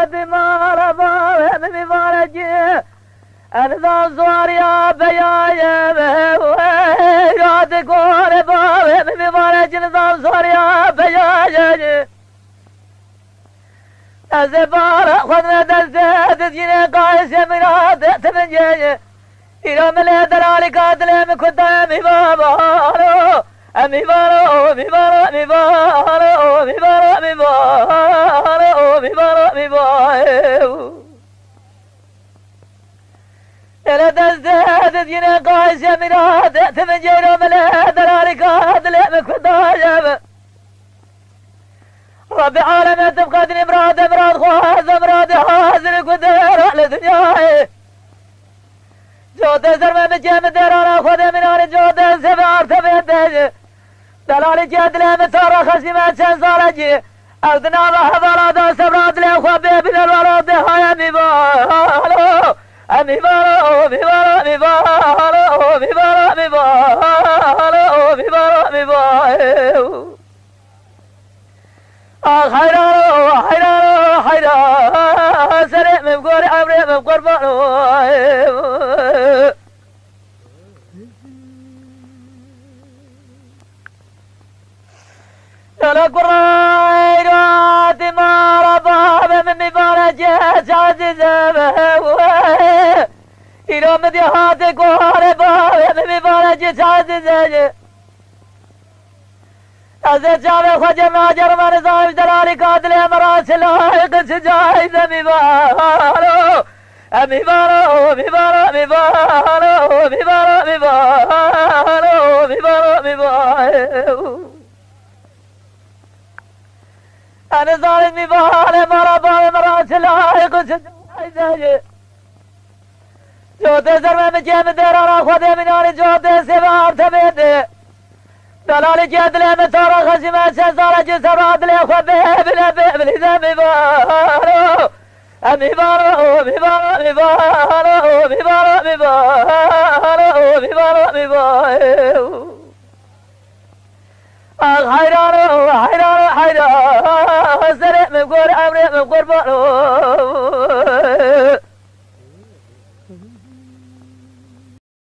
دمار باب مبارج أنا زواريا بيايا راد قول باب مبارج نظام زواريا بيايا أزبار خذنا دزاد جينا قايس مراد تمنجي إلى ملا دلالي قاتل مكنت أمي بابا أمي بارو أمي بارو أمي بارو أمي بارو أمي بارو أمي بارو أمي بارو إلى دزاد جينا قايس مراد تمنجي إلى ملا دلالي قاتل مكنت أمي رب العالمين تبقدني مراد خواز مراد حاضر قدر على دنياي جود سر میں بچے میں دیرانا خود منار جود سے بار تبید دلالی جد لے میں سارا خسی میں چند سارا جی اردنا وحوالا دا سبرات لے خواب بین الوراد ہایا میبالو امیبالو میبالو میبالو میبالو میبالو میبالو میبالو حيران حيران حيران سريع مبقور عمري مبقور بانو يلا قريرات ما رباب من مبارجة عزيزة إلى مديحات قريباب من مبارجة عزيزة أزد جامع خجر جرمان صاحب دلالي قاتل أمراس لايق سجايد أمي بارو أمي بارو أمي بارو أمي بارو أمي بارو أمي بارو أمي بارو أمي بارو أنا ظالم أمي بارو مرابا أمراس لايق سجايد جوته سر میں جیم دیرارا خودے منانی جوته سوار تبید دلالي جد لي مسارة خشمة شزارة جسر عدلي خبيه بلا بيبلي ذنبي بارو أمي بارو أمي بارو أمي بارو أمي بارو أمي بارو أمي بارو أمي بارو حيران حيران حيران سريع مبقور عمري مبقور بارو